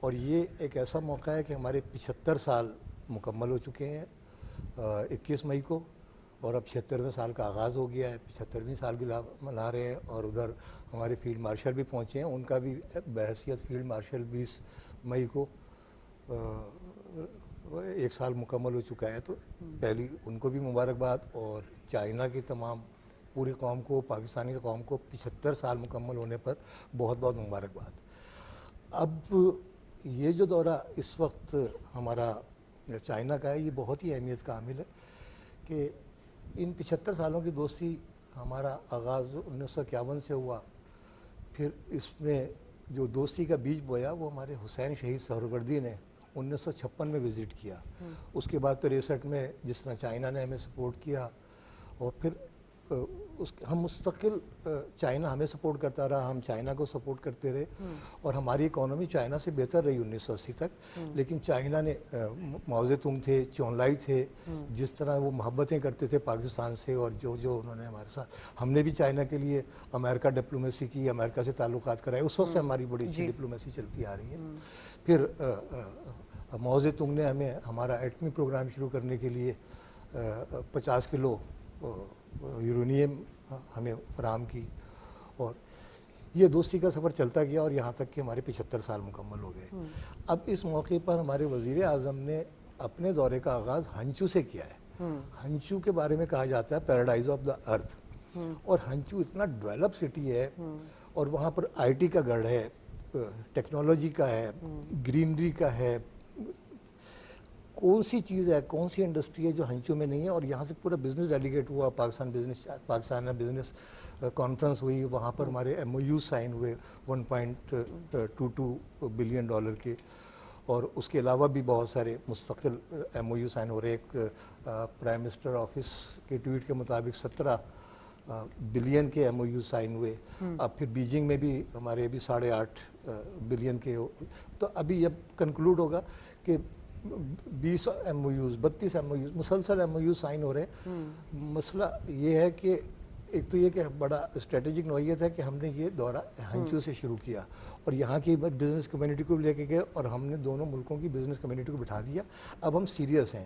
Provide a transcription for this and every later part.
اور یہ ایک ایسا موقع ہے کہ ہمارے 75 سال مکمل ہو چکے ہیں 21 مئی کو، اور اب 76ویں سال کا آغاز ہو گیا ہے، 75ویں سال کی منا رہے ہیں. اور ادھر ہمارے فیلڈ مارشل بھی پہنچے ہیں، ان کا بھی بحیثیت فیلڈ مارشل 20 مئی کو 1 سال مکمل ہو چکا ہے. تو پہلی ان کو بھی مبارکباد، اور چائنا کی تمام پوری قوم کو، پاکستانی قوم کو 75 سال مکمل ہونے پر بہت بہت مبارکباد. اب یہ جو دورہ اس وقت ہمارا چائنا کا ہے، یہ بہت ہی اہمیت کا حامل ہے کہ ان 75 سالوں کی دوستی ہمارا آغاز 1951 سے ہوا. پھر اس میں جو دوستی کا بیج بویا وہ ہمارے حسین شہید سہروردی نے 1956 میں وزٹ کیا. اس کے بعد 63 میں جس طرح چائنا نے ہمیں سپورٹ کیا، اور پھر ہم مستقل چائنا ہمیں سپورٹ کرتا رہا، ہم چائنا کو سپورٹ کرتے رہے، اور ہماری اکانومی چائنا سے بہتر رہی 1980 تک. لیکن چائنا نے ماؤ زے تونگ تھے، چونلائی تھے، جس طرح وہ محبتیں کرتے تھے پاکستان سے، اور جو انہوں نے ہمارے ساتھ، ہم نے بھی چائنا کے لیے امریکہ ڈپلومیسی کی، امریکہ سے تعلقات کرائے. اس وقت سے ہماری بڑی اچھی ڈپلومیسی چلتی آ رہی ہے. پھر ماؤ زے تونگ نے ہمیں ہمارا ایٹمی پروگرام شروع کرنے کے لیے 50 کلو یورینیم ہمیں فراہم کی، اور یہ دوستی کا سفر چلتا گیا، اور یہاں تک کہ ہمارے 75 سال مکمل ہو گئے. اب اس موقع پر ہمارے وزیر اعظم نے اپنے دورے کا آغاز ہنچو سے کیا ہے. ہنچو کے بارے میں کہا جاتا ہے پیراڈائز آف دا ارتھ، اور ہنچو اتنا ڈیولپ سٹی ہے، اور وہاں پر آئی ٹی کا گڑھ ہے، ٹیکنالوجی کا ہے، گرینری کا ہے. کون سی چیز ہے، کون سی انڈسٹری ہے جو ہنچو میں نہیں ہے؟ اور یہاں سے پورا بزنس ڈیلیگیٹ ہوا، پاکستان بزنس کانفرنس ہوئی، وہاں پر ہمارے ایم او یو سائن ہوئے $1.22 بلین کے. اور اس کے علاوہ بھی بہت سارے مستقل ایم او یو سائن ہو رہے. ایک پرائم منسٹر آفس کے ٹویٹ کے مطابق 17 بلین کے ایم او یو سائن ہوئے. اب پھر بیجنگ میں بھی ہمارے ابھی 8.5 بلین کے. تو ابھی اب کنکلوڈ ہوگا کہ 20 MOUs, 32 MOUs, مسلسل ایم او یوز سائن ہو رہے ہیں. مسئلہ یہ ہے کہ ایک تو یہ کہ بڑا اسٹریٹجک نوعیت ہے کہ ہم نے یہ دورہ ہنچو سے شروع کیا، اور یہاں کی بزنس کمیونٹی کو لے کے گئے، اور ہم نے دونوں ملکوں کی بزنس کمیونٹی کو بٹھا دیا. اب ہم سیریس ہیں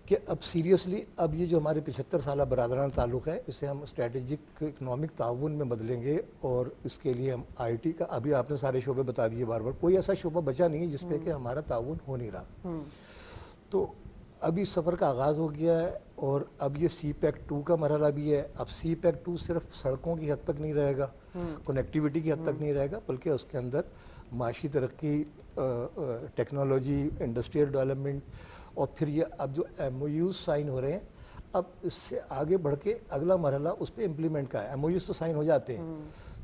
کہ اب سیریسلی اب یہ جو ہمارے 75 سالہ برادرانہ تعلق ہے، اسے ہم اسٹریٹجک اکنامک تعاون میں بدلیں گے. اور اس کے لیے ہم آئی ٹی کا، ابھی آپ نے سارے شعبے بتا دیے، بار بار کوئی ایسا شعبہ بچا نہیں جس پہ کہ ہمارا تعاون ہو نہیں رہا. تو اب اس سفر کا آغاز ہو گیا ہے، اور اب یہ سی پیک 2 کا مرحلہ بھی ہے. اب سی پیک 2 صرف سڑکوں کی حد تک نہیں رہے گا، کنیکٹیوٹی کی حد تک نہیں رہے گا، بلکہ اس کے اندر معاشی ترقی، ٹیکنالوجی، انڈسٹریل ڈیولپمنٹ. اور پھر یہ اب جو ایم او یوز سائن ہو رہے ہیں، اب اس سے آگے بڑھ کے اگلا مرحلہ اس پہ امپلیمنٹ کا ہے. ایم او یوز تو سائن ہو جاتے ہیں،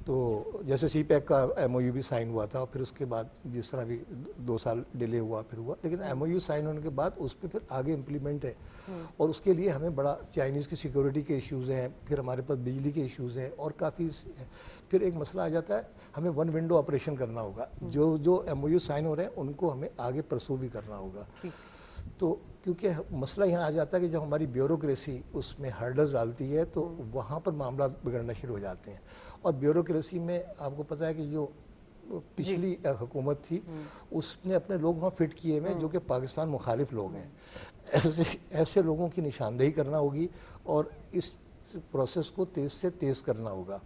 تو جیسے سی پیک کا ایم او یو بھی سائن ہوا تھا، اور پھر اس کے بعد جس طرح بھی 2 سال ڈیلے ہوا پھر ہوا، لیکن ایم او یو سائن ہونے کے بعد اس پہ پھر آگے امپلیمنٹ ہے. اور اس کے لیے ہمیں بڑا چائنیز کی سیکورٹی کے ایشوز ہیں، پھر ہمارے پاس بجلی کے ایشوز ہیں، اور کافی. پھر ایک مسئلہ آ جاتا ہے، ہمیں 1 ونڈو آپریشن کرنا ہوگا. جو ایم او یو سائن ہو رہے ہیں ان کو ہمیں آگے پرسو بھی کرنا ہوگا. تو کیونکہ مسئلہ یہاں آ جاتا ہے کہ جب ہماری بیوروکریسی اس میں ہرڈلز ڈالتی ہے، تو وہاں پر معاملات بگڑنا شروع ہو جاتے ہیں. اور بیوروکریسی میں آپ کو پتہ ہے کہ جو پچھلی حکومت تھی، اس نے اپنے لوگ وہاں فٹ کیے ہوئے جو کہ پاکستان مخالف لوگ ہیں. ایسے لوگوں کی نشاندہی کرنا ہوگی، اور اس پروسیس کو تیز سے تیز کرنا ہوگا.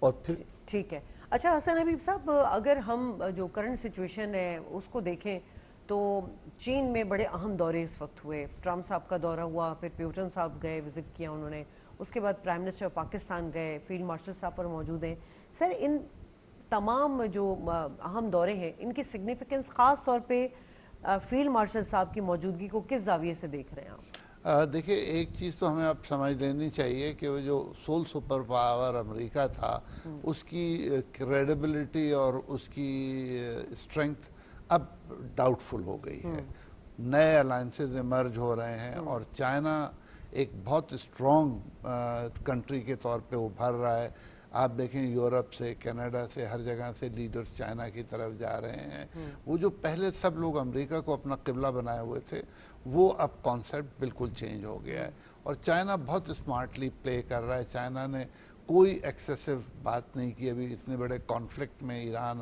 اور پھر ٹھیک ہے. اچھا حسن حبیب صاحب، اگر ہم جو کرنٹ سچویشن ہے اس کو دیکھیں تو چین میں بڑے اہم دورے اس وقت ہوئے. ٹرمپ صاحب کا دورہ ہوا، پھر پیوٹن صاحب گئے، وزٹ کیا انہوں نے. اس کے بعد پرائم منسٹر پاکستان گئے، فیلڈ مارشل صاحب پر موجود ہیں. سر، ان تمام جو اہم دورے ہیں، ان کی سگنیفیکنس خاص طور پہ فیلڈ مارشل صاحب کی موجودگی کو کس زاویے سے دیکھ رہے ہیں آپ؟ دیکھیں، ایک چیز تو ہمیں اب سمجھ لینی چاہیے کہ وہ جو سول سپر پاور امریکہ تھا، اس کی کریڈیبلٹی اور اس کی اسٹرینگتھ اب ڈاؤٹ فل ہو گئی ہے. نئے الائنسز ایمرج ہو رہے ہیں، اور چائنا ایک بہت اسٹرانگ کنٹری کے طور پہ ابھر رہا ہے. آپ دیکھیں یورپ سے، کینیڈا سے، ہر جگہ سے لیڈرز چائنا کی طرف جا رہے ہیں. وہ جو پہلے سب لوگ امریکہ کو اپنا قبلہ بنائے ہوئے تھے، وہ اب کانسیپٹ بالکل چینج ہو گیا ہے. اور چائنا بہت اسمارٹلی پلے کر رہا ہے. چائنا نے کوئی ایکسیسو بات نہیں کی ابھی اتنے بڑے کانفلکٹ میں ایران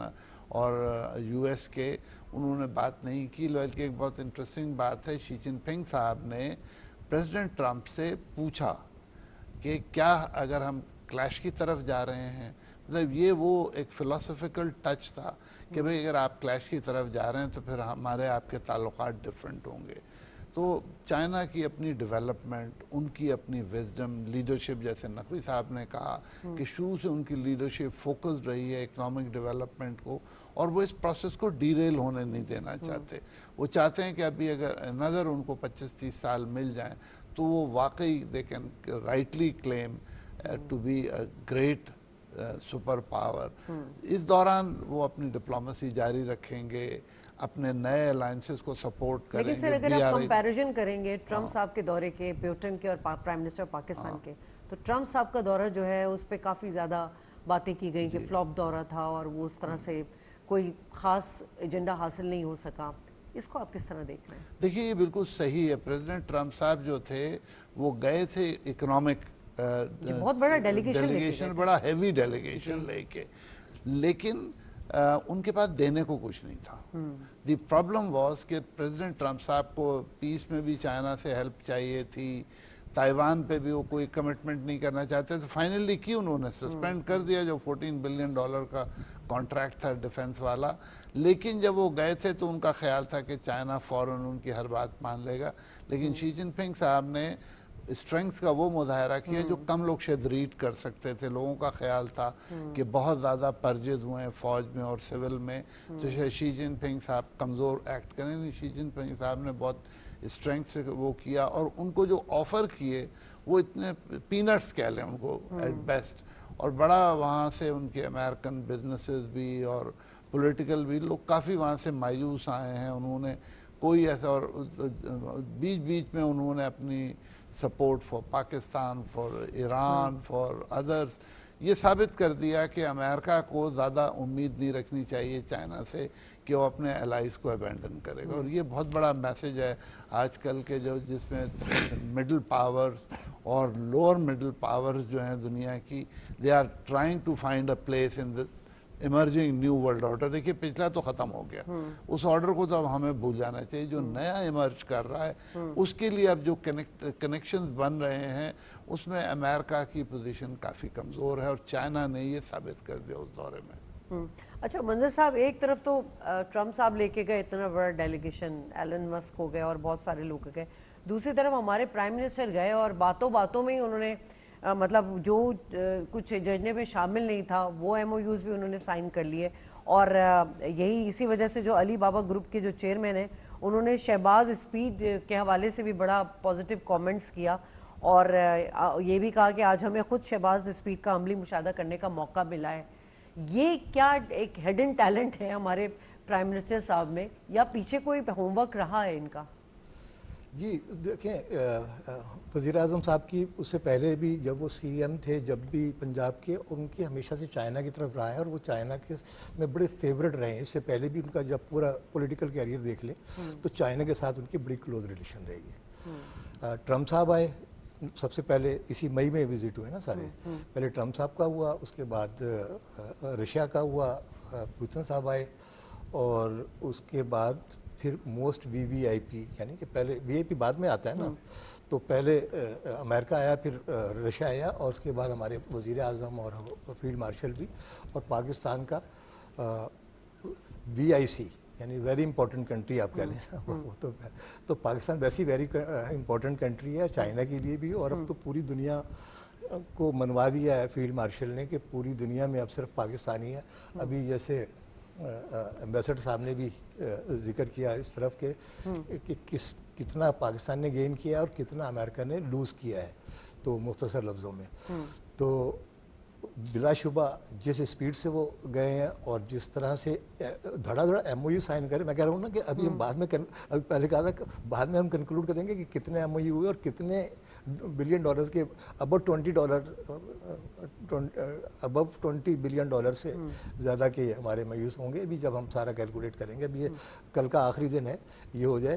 اور یو ایس کے انہوں نے بات نہیں کی. بلکہ ایک بہت انٹرسٹنگ بات ہے, شی جن پنگ صاحب نے پریزیڈنٹ ٹرمپ سے پوچھا کہ کیا اگر ہم کلیش کی طرف جا رہے ہیں, مطلب یہ وہ ایک فلاسفیکل ٹچ تھا کہ بھئی اگر آپ کلیش کی طرف جا رہے ہیں تو پھر ہمارے آپ کے تعلقات ڈیفرنٹ ہوں گے. تو چائنا کی اپنی ڈیولپمنٹ, ان کی اپنی وزڈم, لیڈرشپ, جیسے نقوی صاحب نے کہا کہ شروع سے ان کی لیڈرشپ فوکسڈ رہی ہے اکنامک ڈیولپمنٹ کو, اور وہ اس پروسیس کو ڈیریل ہونے نہیں دینا چاہتے. وہ چاہتے ہیں کہ ابھی اگر نظر ان کو 25-30 سال مل جائیں تو وہ واقعی they can rightly claim to be a great superpower پاور. اس دوران وہ اپنی ڈپلومیسی جاری رکھیں گے, اپنے نئے الائنسز کو سپورٹ کریں گے. لیکن سر اگر آپ کمپیریزن کریں گے ٹرمپ صاحب کے دورے کے, پیوٹن کے اور پرائم منسٹر پاکستان کے, تو ٹرمپ صاحب کا دورہ جو ہے اس پہ کافی زیادہ باتیں کی گئی کہ فلاپ دورہ تھا اور وہ اس طرح سے کوئی خاص ایجنڈا حاصل نہیں ہو سکا. اس کو آپ کس طرح دیکھ رہے ہیں؟ دیکھیے یہ بالکل صحیح ہے. پریزیڈنٹ ٹرمپ صاحب جو تھے وہ گئے تھے اکنامک بہت بڑا ڈیلیگیشن, بڑا ہیوی ڈیلیگیشن لے کے, لیکن ان کے پاس دینے کو کچھ نہیں تھا. دی پرابلم واز کہ پریزیڈنٹ ٹرمپ صاحب کو پیس میں بھی چائنا سے ہیلپ چاہیے تھی, تائیوان پہ بھی وہ کوئی کمٹمنٹ نہیں کرنا چاہتے. تو فائنلی کی انہوں نے سسپینڈ کر دیا جو $14 بلین کا کانٹریکٹ تھا ڈیفنس والا. لیکن جب وہ گئے تھے تو ان کا خیال تھا کہ چائنا فوراً ان کی ہر بات مان لے گا. لیکن شی جن پنگ صاحب نے اسٹرینگس کا وہ مظاہرہ کیا جو کم لوگ شاید ریڈ کر سکتے تھے. لوگوں کا خیال تھا کہ بہت زیادہ پرجز ہوئے ہیں فوج میں اور سول میں, تو شی جن پنگ صاحب کمزور ایکٹ کریں. شی جن پنگ صاحب نے بہت اسٹرینگس سے وہ کیا, اور ان کو جو آفر کیے وہ اتنے پینٹس کہہ لیں ان کو ایٹ بیسٹ. اور بڑا وہاں سے ان کے امریکن بزنسز بھی اور پولیٹیکل بھی لوگ کافی وہاں سے مایوس آئے ہیں. انہوں نے کوئی ایسا, اور بیچ بیچ میں انہوں نے اپنی support for Pakistan, for Iran, for others, یہ ثابت کر دیا کہ امریکہ کو زیادہ امید نہیں رکھنی چاہیے چائنا سے کہ وہ اپنے الائز کو ابینڈن کرے گا. اور یہ بہت بڑا میسج ہے آج کل کے جس میں مڈل پاورز اور لوور مڈل پاورز جو ہیں دنیا کی, they are trying to find a place in this emerging new world order. دیکھیے پچھلا تو ختم ہو گیا, اس آرڈر کو تو اب ہمیں بھول جانا چاہیے. جو نیا ایمرج کر رہا ہے اس کے لیے اب جو کنیکشنز بن رہے ہیں اس میں امریکہ کی پوزیشن کافی کمزور ہے, اور چائنا نے یہ ثابت کر دیا اس دورے میں. اچھا منظر صاحب, ایک طرف تو ٹرمپ صاحب لے کے گئے اتنا بڑا ڈیلیگیشن, ایلن مسک ہو گئے اور بہت سارے لوگ گئے, دوسری طرف ہمارے پرائم منسٹر گئے اور باتوں باتوں میں ہی انہوں نے مطلب جو کچھ ایجنڈے میں شامل نہیں تھا وہ ایم او یوز بھی انہوں نے سائن کر لیے. اور یہی اسی وجہ سے جو علی بابا گروپ کے جو چیئرمین ہیں انہوں نے شہباز اسپیڈ کے حوالے سے بھی بڑا پازیٹیو کامنٹس کیا, اور یہ بھی کہا کہ آج ہمیں خود شہباز اسپیڈ کا عملی مشاہدہ کرنے کا موقع ملا ہے. یہ کیا ایک ہڈن ٹیلنٹ ہے ہمارے پرائم منسٹر صاحب میں, یا پیچھے کوئی ہوم ورک رہا ہے ان کا؟ جی دیکھیں, وزیر اعظم صاحب کی اس سے پہلے بھی جب وہ سی ایم تھے, جب بھی پنجاب کے, ان کی ہمیشہ سے چائنا کی طرف رہا ہے, اور وہ چائنا کے میں بڑے فیوریٹ رہے ہیں. اس سے پہلے بھی ان کا جب پورا پولیٹیکل کیریئر دیکھ لیں تو چائنا کے ساتھ ان کی بڑی کلوز ریلیشن رہی ہے. ٹرمپ صاحب آئے, سب سے پہلے اسی مئی میں وزٹ ہوئے نا سارے, پہلے ٹرمپ صاحب کا ہوا, اس کے بعد رشیا کا ہوا, پوتن صاحب آئے, اور اس کے بعد پھر موسٹ وی آئی پی, یعنی کہ پہلے وی آئی پی بعد میں آتا ہے نا, تو پہلے امریکہ آیا, پھر رشیا آیا, اور اس کے بعد ہمارے وزیر اعظم اور فیلڈ مارشل بھی, اور پاکستان کا وی آئی سی یعنی ویری امپورٹنٹ کنٹری آپ کہہ لیں. وہ تو پاکستان ویسی ویری امپورٹنٹ کنٹری ہے چائنا کے لیے بھی, اور اب تو پوری دنیا کو منوا دیا ہے فیلڈ مارشل نے کہ پوری دنیا میں اب صرف پاکستانی ہے. ابھی جیسے ایمبیسڈر صاحب نے بھی ذکر کیا اس طرف کہ کتنا پاکستان نے گین کیا اور کتنا امریکہ نے لوز کیا ہے, تو مختصر لفظوں میں. تو بلا شبہ جس اسپیڈ سے وہ گئے ہیں اور جس طرح سے دھڑا دھڑا ایم او یو سائن کرے, میں کہہ رہا ہوں نا کہ ابھی ہم بعد میں, ابھی پہلے کہا تھا بعد میں ہم کنکلوڈ کریں گے کہ کتنے ایم او یو ہوئے اور کتنے بلین ڈالرز کے, ابو $20 بلین سے زیادہ کے ہمارے میوس ہوں گے. ابھی جب ہم سارا کیلکولیٹ کریں گے, ابھی یہ کل کا آخری دن ہے, یہ ہو جائے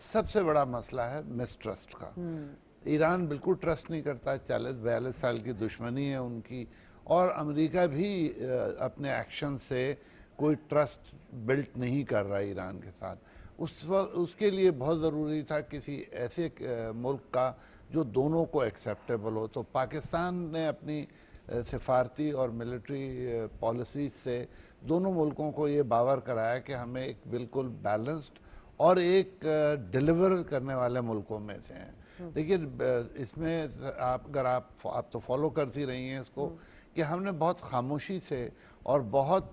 سب سے بڑا مسئلہ ہے مسٹرسٹ کا. ایران بالکل ٹرسٹ نہیں کرتا, 40-42 سال کی دشمنی ہے ان کی, اور امریکہ بھی اپنے ایکشن سے کوئی ٹرسٹ بلٹ نہیں کر رہا ایران کے ساتھ. اس کے لیے بہت ضروری تھا کسی ایسے ملک کا جو دونوں کو ایکسیپٹیبل ہو. تو پاکستان نے اپنی سفارتی اور ملٹری پالیسیز سے دونوں ملکوں کو یہ باور کرایا کہ ہمیں ایک بالکل بیلنسڈ اور ایک ڈیلیور کرنے والے ملکوں میں سے ہیں. دیکھیے اس میں آپ تو فالو کرتی رہی ہیں اس کو, کہ ہم نے بہت خاموشی سے اور بہت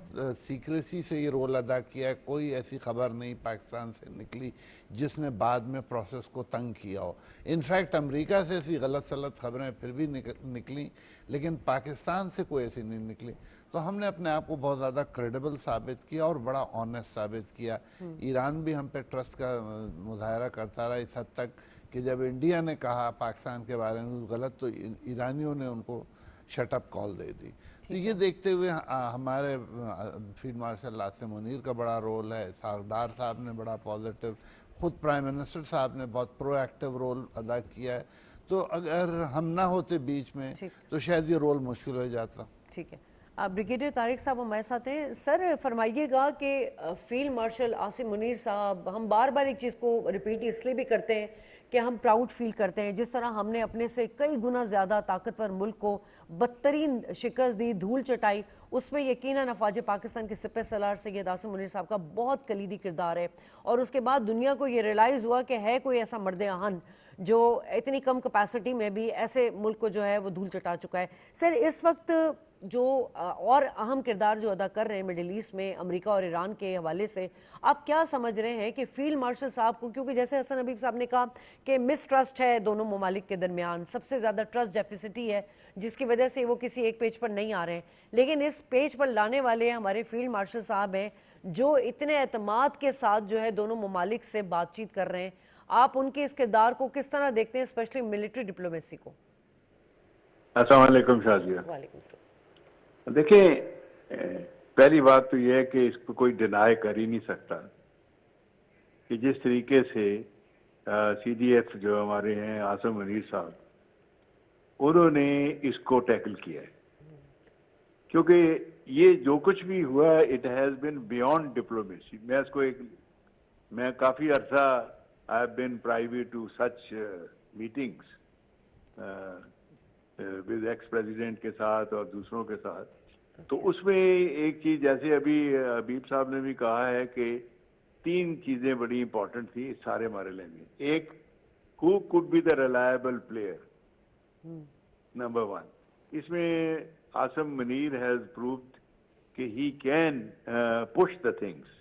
سیکریسی سے یہ رول ادا کیا ہے. کوئی ایسی خبر نہیں پاکستان سے نکلی جس نے بعد میں پروسیس کو تنگ کیا ہو. انفیکٹ امریکہ سے ایسی غلط سلط خبریں پھر بھی نکلیں, لیکن پاکستان سے کوئی ایسی نہیں نکلی. تو ہم نے اپنے آپ کو بہت زیادہ کریڈیبل ثابت کیا اور بڑا آنیسٹ ثابت کیا. ایران بھی ہم پہ ٹرسٹ کا مظاہرہ کرتا رہا اس حد تک کہ جب انڈیا نے کہا پاکستان کے بارے میں غلط, تو ایرانیوں نے ان کو شٹ اپ کال دے دی. تو یہ دیکھتے ہوئے ہمارے فیلڈ مارشل عاصم منیر کا بڑا رول ہے, سردار صاحب نے بڑا پازیٹیو, خود پرائم منسٹر صاحب نے بہت پرو ایکٹیو رول ادا کیا ہے. تو اگر ہم نہ ہوتے بیچ میں تو شاید یہ رول مشکل ہو جاتا. ٹھیک ہے, بریگیڈیئر طارق صاحب ہمارے ساتھ ہیں. سر فرمائیے گا کہ فیلڈ مارشل عاصم منیر صاحب, ہم بار بار ایک چیز کو ریپیٹ اس لیے بھی کرتے ہیں کہ ہم پراؤڈ فیل کرتے ہیں, جس طرح ہم نے اپنے سے کئی گنا زیادہ طاقتور ملک کو بدترین شکست دی, دھول چٹائی, اس میں یقیناً افواج پاکستان کے سپہ سالار سید عاصم منیر صاحب کا بہت کلیدی کردار ہے. اور اس کے بعد دنیا کو یہ ریلائز ہوا کہ ہے کوئی ایسا مرد آہن جو اتنی کم کیپیسٹی میں بھی ایسے ملک کو جو ہے وہ دھول چٹا چکا ہے. سر اس وقت جو اور اہم کردار جو ادا کر رہے ہیں مڈل ایسٹ میں امریکہ اور ایران کے حوالے سے, آپ کیا سمجھ رہے ہیں کہ فیلڈ مارشل صاحب کو, کیونکہ جیسے حسن حبیب صاحب نے کہا کہ مس ٹرسٹ ہے دونوں ممالک کے درمیان, سب سے زیادہ ٹرسٹ ڈیفیسٹی ہے جس کی وجہ سے وہ کسی ایک پیج پر نہیں آ رہے ہیں, لیکن اس پیج پر لانے والے ہمارے فیلڈ مارشل صاحب ہیں جو اتنے اعتماد کے ساتھ جو ہے دونوں ممالک سے بات چیت کر رہے ہیں. آپ ان کے اس کردار کو کس طرح دیکھتے ہیں, اسپیشلی ملٹری ڈپلومیسی کو؟ السلام علیکم شازیہ. وعلیکم السلام. دیکھیں, پہلی بات تو یہ ہے کہ اس کو کوئی ڈینائی کر ہی نہیں سکتا کہ جس طریقے سے سی ڈی ایف جو ہمارے ہیں عاصم منیر صاحب, انہوں نے اس کو ٹیکل کیا ہے. کیونکہ یہ جو کچھ بھی ہوا ہے it has been beyond diplomacy. میں اس کو میں کافی عرصہ I have been privy to such meetings with ex president کے ساتھ اور دوسروں کے ساتھ. تو اس میں ایک چیز جیسے ابھی حبیب صاحب نے بھی کہا ہے کہ 3 چیزیں بڑی امپورٹنٹ تھی اس سارے مرحلے میں. ایک, who could be the reliable player, number 1. اس میں عاصم منیر has proved کہ he can push the things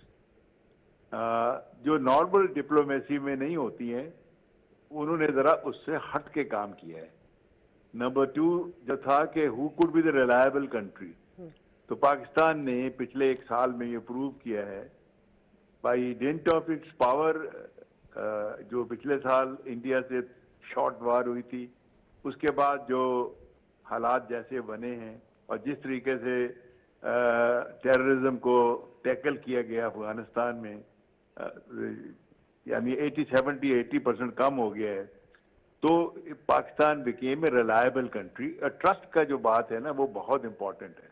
جو نارمل ڈپلومیسی میں نہیں ہوتی ہیں, انہوں نے ذرا اس سے ہٹ کے کام کیا ہے. نمبر 2 جو تھا کہ who could be the reliable country, تو پاکستان نے پچھلے 1 سال میں یہ پروو کیا ہے by dint of its power. جو پچھلے سال انڈیا سے شارٹ وار ہوئی تھی, اس کے بعد جو حالات جیسے بنے ہیں اور جس طریقے سے ٹیررزم کو ٹیکل کیا گیا افغانستان میں, یعنی 70-80% کم ہو گیا ہے, تو Pakistan became a reliable country. Trust کا جو بات ہے نا وہ بہت امپورٹنٹ ہے,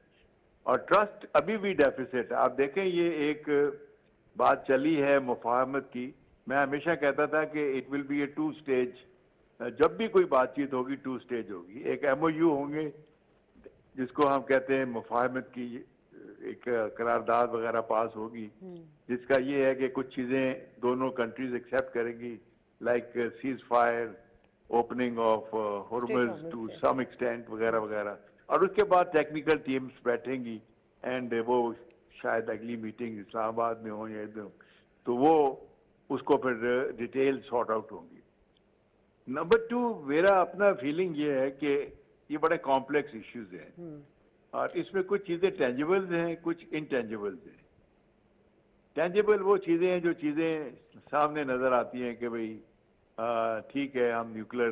اور ٹرسٹ ابھی بھی ڈیفیسٹ ہے. آپ دیکھیں یہ ایک بات چلی ہے مفاہمت کی. میں ہمیشہ کہتا تھا کہ it will be a 2 stage, جب بھی کوئی بات چیت ہوگی 2 اسٹیج ہوگی. ایک MOU ہوں گے جس کو ہم کہتے ہیں مفاہمت کی ایک قرارداد وغیرہ پاس ہوگی, جس کا یہ ہے کہ کچھ چیزیں دونوں کنٹریز ایکسیپٹ کریں گی, like ceasefire, opening of Hormuz to some extent وغیرہ وغیرہ. اور اس کے بعد ٹیکنیکل ٹیمز بیٹھیں گی اینڈ وہ شاید اگلی میٹنگ اسلام آباد میں ہو یا ادھر, تو وہ اس کو پھر ڈیٹیل سارٹ آؤٹ ہوں گی. نمبر 2 میرا اپنا فیلنگ یہ ہے کہ یہ بڑے کمپلیکس ایشوز ہیں, اور اس میں کچھ چیزیں ٹینجیبلز ہیں, کچھ انٹینجیبلز ہیں. ٹینجیبل وہ چیزیں ہیں جو چیزیں سامنے نظر آتی ہیں کہ بھئی ٹھیک ہے ہم نیوکلیر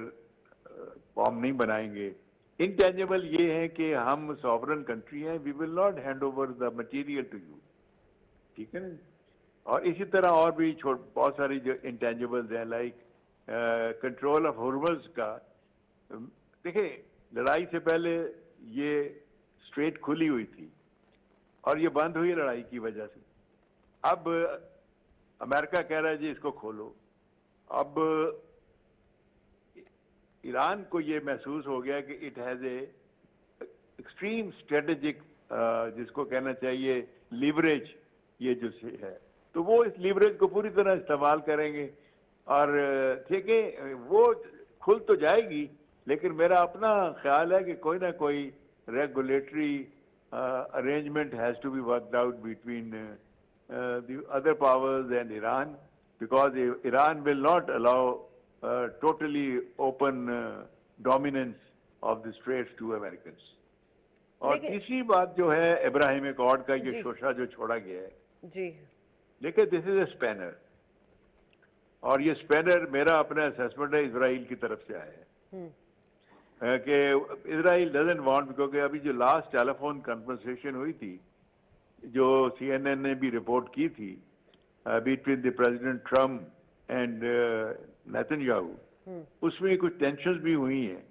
بام نہیں بنائیں گے. انٹینجیبل یہ ہے کہ ہم سوورن کنٹری ہیں, we will not hand over the material to you, ٹھیک ہے نا. اور اسی طرح اور بھی بہت ساری جو انٹینجبلز ہیں لائک کنٹرول آف ہارمز کا. دیکھیں لڑائی سے پہلے یہ اسٹریٹ کھلی ہوئی تھی اور یہ بند ہوئی لڑائی کی وجہ سے. اب امریکہ کہہ رہا ہے جی اس کو کھولو. اب ایران کو یہ محسوس ہو گیا کہ it has a extreme strategic جس کو کہنا چاہیے لیوریج یہ جو ہے, تو وہ اس لیوریج کو پوری طرح استعمال کریں گے. اور ٹھیک ہے وہ کھل تو جائے گی, لیکن میرا اپنا خیال ہے کہ کوئی نہ کوئی regulatory arrangement has to be worked out between the other powers and Iran, because Iran will not allow totally open dominance of the Straits to Americans. اور تیسری بات جو ہے ابراہیم اکارڈ کا یہ شوشہ جو چھوڑا گیا ہے جی, لیکن دس از اے اسپینر, اور یہ اسپینر میرا اپنا اسیسمنٹ ہے اسرائیل کی طرف سے آیا ہے کہ اسرائیل ڈزنٹ وانٹ, کیونکہ ابھی جو لاسٹ ٹیلی فون کنورسیشن ہوئی تھی جو CNN نے بھی رپورٹ کی تھی between the president Trump and Netanyahu, اس میں کچھ ٹینشنز بھی ہوئی ہیں.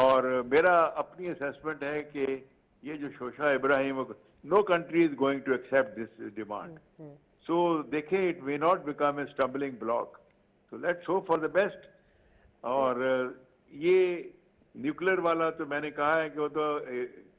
اور میرا اپنی اسیسمنٹ ہے کہ یہ جو شوشہ ابراہیم, no country is going to accept this demand. So دیکھیں it may not become a stumbling block. So let's hope for the best. اور یہ نیوکلر والا تو میں نے کہا ہے کہ وہ تو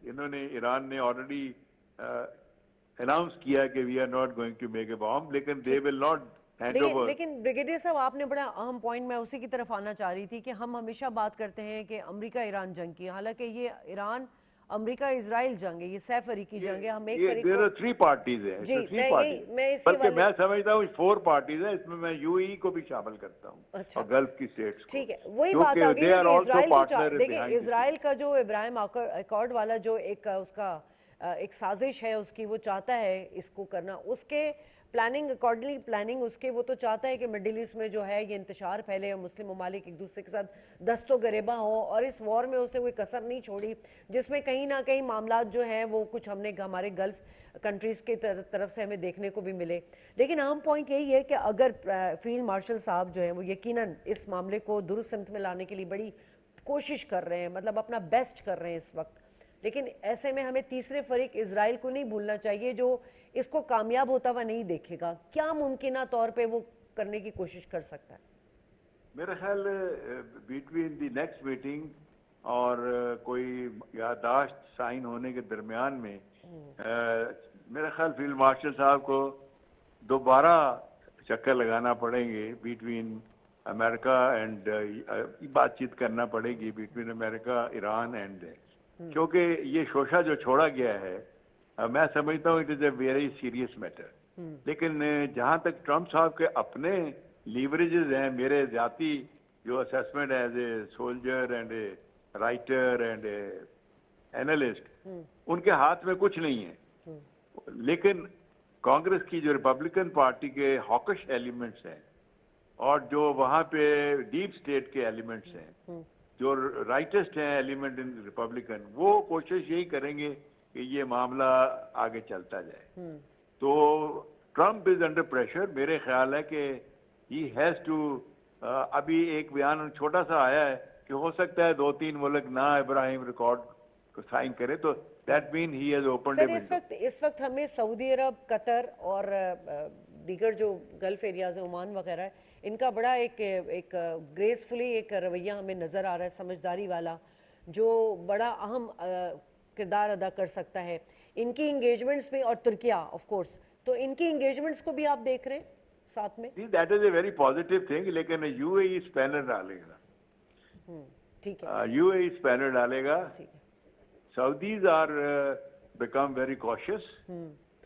انہوں نے ایران نے آلریڈی اناؤنس کیا کہ we are not going to make a bomb, لیکن they will not hand over. لیکن بریگیڈیئر صاحب آپ نے بڑا اہم پوائنٹ, میں اسی کی طرف آنا چاہ رہی تھی کہ ہم ہمیشہ بات کرتے ہیں کہ امریکہ ایران جنگ کی, حالانکہ یہ ایران امریکہ اسرائیل جنگ ہے, یہ سہ فریقی جنگ ہے. ہم ایک فریق there are three parties ہیں, جی بلکہ میں سمجھتا ہوں 4 parties ہیں, اس میں UAE کو بھی شامل کرتا ہوں اور گلف کی اسٹیٹس کو. ٹھیک ہے, وہی بات آ گئی کہ اسرائیل کو دیکھیں, اسرائیل کا جو ابراہیم اکارڈ والا جو ایک اس کا ایک سازش ہے اس کی, وہ چاہتا ہے اس کو کرنا, اس کے پلاننگ اکارڈنگلی پلاننگ اس کے, وہ تو چاہتا ہے کہ مڈل ایسٹ میں جو ہے یہ انتشار پھیلے اور مسلم ممالک ایک دوسرے کے ساتھ دست و گریباں ہوں, اور اس وار میں اس نے کوئی کسر نہیں چھوڑی جس میں کہیں نہ کہیں معاملات جو ہیں وہ کچھ ہم نے ہمارے گلف کنٹریز کی طرف سے ہمیں دیکھنے کو بھی ملے. لیکن اہم پوائنٹ یہی ہے کہ اگر فیلڈ مارشل صاحب جو ہیں وہ یقیناً اس معاملے کو درست سمت میں لانے کے لیے بڑی کوشش کر رہے ہیں, مطلب اپنا بیسٹ کر رہے ہیں اس وقت, لیکن ایسے میں ہمیں تیسرے فریق اسرائیل کو نہیں بھولنا چاہیے جو اس کو کامیاب ہوتا ہوا نہیں دیکھے گا. کیا ممکنہ طور پہ وہ کرنے کی کوشش کر سکتا ہے؟ میرا خیال بٹوین دی نیکسٹ میٹنگ اور کوئی یادداشت سائن ہونے کے درمیان میں میرا خیال فیلڈ مارشل صاحب کو دوبارہ چکر لگانا پڑیں گے بٹوین امریکہ اینڈ, بات چیت کرنا پڑے گی بٹوین امریکہ ایران اینڈ, کیونکہ یہ شوشہ جو چھوڑا گیا ہے میں سمجھتا ہوں it is a very serious matter. لیکن جہاں تک ٹرمپ صاحب کے اپنے لیوریجز ہیں, میرے ذاتی جو اسیسمنٹ ہے as a soldier and a writer and a analyst, ان کے ہاتھ میں کچھ نہیں ہے. لیکن کانگریس کی جو ریپبلکن پارٹی کے ہاکش ایلیمنٹس ہیں اور جو وہاں پہ ڈیپ اسٹیٹ کے ایلیمنٹس ہیں, جو رائٹسٹ ہیں ایلیمنٹ ان ریپبلکن, وہ کوشش یہی کریں گے کہ یہ معاملہ آگے چلتا جائے. تو ٹرمپ از انڈر پریشر. میرے خیال ہے کہ ہی ہیز ٹو, ابھی ایک بیان چھوٹا سا آیا ہے کہ ہو سکتا ہے 2-3 ملک نہ ابراہیم ریکارڈ کو سائن کرے, تو that man he has opened a window. اس وقت ہمیں سعودی عرب, قطر اور دیگر جو گلف ایریاز ہیں, عمان وغیرہ ہے, ان کا بڑا ایک گریسفلی ایک رویہ ہمیں نظر آ رہا ہے, سمجھداری والا, جو بڑا اہم کردار ادا کر سکتا ہے ان کی انگیجمنٹس میں. اور ترکیہ آف کورس, تو ان کی انگیجمنٹس کو بھی آپ دیکھ رہے ہیں ساتھ میں. That is a very positive thing, لیکن UAE اسپینر ڈالے گا. ٹھیک ہے, UAE اسپینر ڈالے گا. سعودیز آر بیکم ویری کوشس.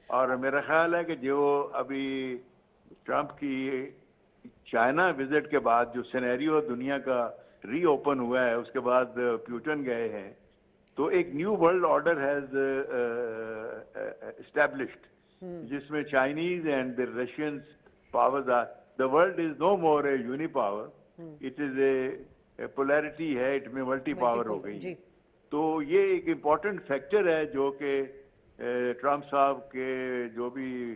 اور میرا خیال ہے کہ جو ابھی ٹرمپ کی چائنا وزٹ کے بعد جو سینیریو دنیا کا ری اوپن ہوا ہے, اس کے بعد پیوٹن گئے ہیں, تو ایک new world order has established, جس میں Chinese and the Russians powers are, the world is no more a unipower, it is a polarity ہے, اٹ میں ملٹی پاور ہو گئی. تو یہ ایک امپورٹنٹ فیکٹر ہے جو کہ ٹرمپ صاحب کے جو بھی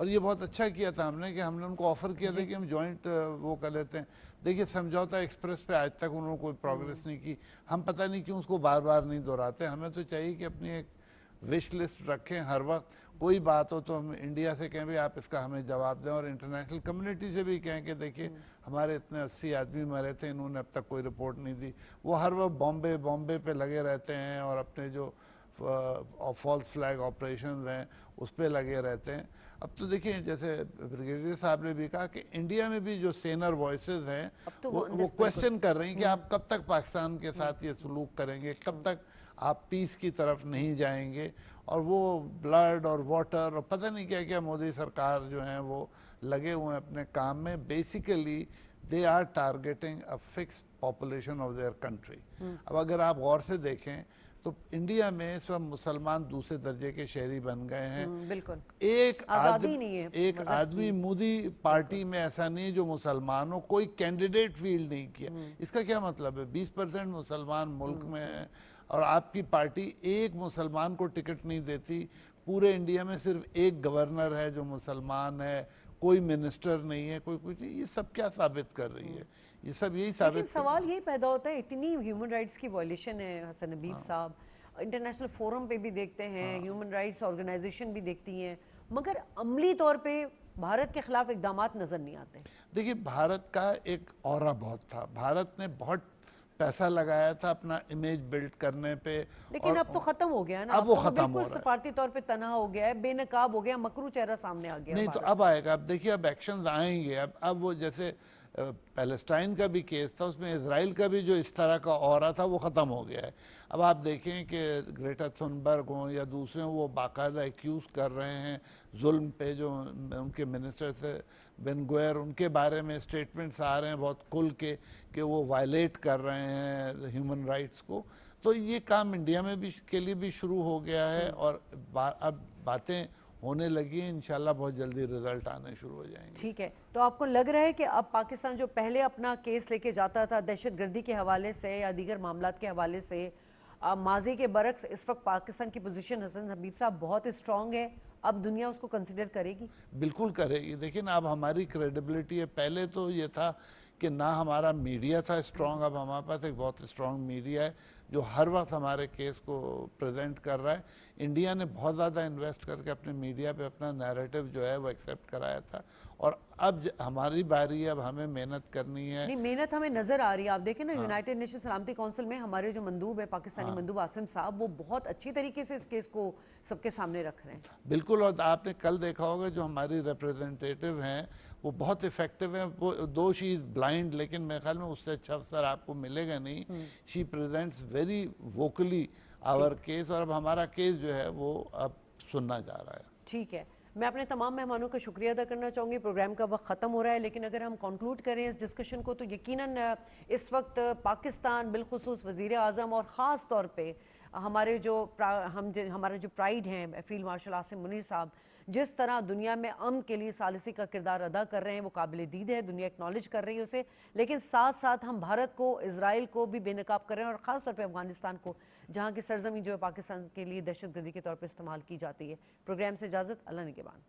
اور یہ بہت اچھا کیا تھا ہم نے کہ ہم نے ان کو آفر کیا تھا کہ ہم جوائنٹ وہ کر لیتے ہیں. دیکھیے سمجھوتا ایکسپریس پہ آج تک انہوں نے کوئی پروگریس نہیں کی. ہم پتہ نہیں کیوں اس کو بار بار نہیں دہراتے. ہمیں تو چاہیے کہ اپنی ایک وش لسٹ رکھیں. ہر وقت کوئی بات ہو تو ہم انڈیا سے کہیں بھی آپ اس کا ہمیں جواب دیں, اور انٹرنیشنل کمیونٹی سے بھی کہیں کہ دیکھیے ہمارے اتنے 80 آدمی مرے تھے, انہوں نے اب تک کوئی رپورٹ نہیں دی. وہ ہر وقت بامبے پہ لگے رہتے ہیں اور اپنے جو فالس فلیگ آپریشنز ہیں اس پہ لگے رہتے ہیں. اب تو دیکھیں جیسے بریگیڈیئر صاحب نے بھی کہا کہ انڈیا میں بھی جو سینر وائسز ہیں وہ کویسچن کر رہی ہیں کہ آپ کب تک پاکستان کے ساتھ یہ سلوک کریں گے, کب تک آپ پیس کی طرف نہیں جائیں گے. اور وہ بلڈ اور واٹر اور پتہ نہیں کیا کیا مودی سرکار جو ہیں وہ لگے ہوئے ہیں اپنے کام میں. Basically they are targeting a fix population of their country. اب اگر آپ غور سے دیکھیں تو انڈیا میں اس وقت مسلمان دوسرے درجے کے شہری بن گئے ہیں. بالکل ایک آدمی مودی پارٹی میں ایسا نہیں ہے جو مسلمان ہو. کوئی کینڈیڈیٹ فیلڈ نہیں کیا. اس کا کیا مطلب ہے؟ 20% مسلمان ملک میں ہیں اور آپ کی پارٹی ایک مسلمان کو ٹکٹ نہیں دیتی. پورے انڈیا میں صرف ایک گورنر ہے جو مسلمان ہے, کوئی منسٹر نہیں ہے, کوئی کچھ. یہ سب کیا ثابت کر رہی ہے؟ یہ سب یہی ثابت. لیکن سوال یہی پیدا ہوتا ہے, اتنی ہیومن رائٹس کی وائلیشن ہے حسن حبیب صاحب, انٹرنیشنل فورم پہ بھی دیکھتے ہیں, ہیومن رائٹس آرگنائزیشن بھی دیکھتی ہیں, مگر عملی طور پہ بھارت کے خلاف اقدامات نظر نہیں آتے. دیکھیے بھارت کا ایک اورا بہت تھا. بھارت نے بہت پیسہ لگایا تھا اپنا امیج بلڈ کرنے پہ, لیکن اب تو ختم ہو گیا نا. اب وہ ختم ہو رہا ہے, سفارتی طور پہ تنہا ہو گیا ہے, بے نقاب ہو گیا, مکرو چہرہ سامنے آ گیا. نہیں تو اب آئے گا. اب دیکھیے اب ایکشنز آئیں گے. اب وہ جیسے پیلسٹائن کا بھی کیس تھا, اس میں اسرائیل کا بھی جو اس طرح کا اورا تھا وہ ختم ہو گیا ہے. اب آپ دیکھیں کہ گریٹا تھنبرگ ہوں یا دوسرے ہوں, وہ باقاعدہ ایکیوز کر رہے ہیں ظلم پہ. جو ان کے منسٹر تھے بن گوئر, ان کے بارے میں اسٹیٹمنٹس آ رہے ہیں بہت کھل کے کہ وہ وائلیٹ کر رہے ہیں ہیومن رائٹس کو. تو یہ کام انڈیا میں بھی کے لیے بھی شروع ہو گیا ہے, اور اب باتیں ہونے لگی ہیں. انشاءاللہ بہت جلدی رزلٹ آنے شروع ہو جائیں گے. ٹھیک ہے, تو آپ کو لگ رہا ہے کہ اب پاکستان جو پہلے اپنا کیس لے کے جاتا تھا دہشت گردی کے حوالے سے یا دیگر معاملات کے حوالے سے, ماضی کے برعکس اس وقت پاکستان کی پوزیشن حسن حبیب صاحب بہت اسٹرانگ ہے, اب دنیا اس کو کنسیڈر کرے گی؟ بالکل کرے گی. دیکھیں اب ہماری کریڈیبلٹی ہے. پہلے تو یہ تھا کہ نہ ہمارا میڈیا تھا اسٹرانگ, اب ہمارے پاس ایک بہت اسٹرانگ میڈیا ہے جو ہر وقت ہمارے کیس کو پریزنٹ کر رہا ہے. انڈیا نے بہت زیادہ انویسٹ کر کے اپنے میڈیا پہ اپنا نیریٹو جو ہے وہ ایکسیپٹ کرایا تھا, اور اب ہماری باری ہے, اب ہمیں محنت کرنی ہے. نہیں, محنت ہمیں نظر آ رہی ہے. آپ دیکھیں نا یونائٹڈ نیشن سلامتی کونسل میں ہمارے جو مندوب ہے پاکستانی مندوب عاصم صاحب, وہ بہت اچھی طریقے سے اس کیس کو سب کے سامنے رکھ رہے ہیں. بالکل, اور آپ نے کل دیکھا ہوگا جو ہماری ریپریزنٹیٹیو ہیں وہ بہت افیکٹو ہیں. وہ دو شی از بلائنڈ, لیکن میرے خیال میں اس سے اچھا افسر آپ کو ملے گا نہیں. شی پریزنٹس ویری ووکلی آور کیس, اور اب ہمارا کیس جو ہے وہ اب سننا جا رہا ہے. ٹھیک ہے, میں اپنے تمام مہمانوں کا شکریہ ادا کرنا چاہوں گی. پروگرام کا وقت ختم ہو رہا ہے, لیکن اگر ہم کنکلوڈ کریں اس ڈسکشن کو تو یقیناً اس وقت پاکستان بالخصوص وزیر اعظم اور خاص طور پہ ہمارے جو پرائیڈ ہیں فیلڈ مارشل عاصم منیر صاحب, جس طرح دنیا میں امن کے لیے ثالثی کا کردار ادا کر رہے ہیں وہ قابل دید ہے. دنیا اکنالج کر رہی ہے اسے, لیکن ساتھ ساتھ ہم بھارت کو, اسرائیل کو بھی بے نقاب کر رہے ہیں, اور خاص طور پہ افغانستان کو, جہاں کی سرزمین جو ہے پاکستان کے لیے دہشت گردی کے طور پر استعمال کی جاتی ہے. پروگرام سے اجازت, اللہ نگہبان.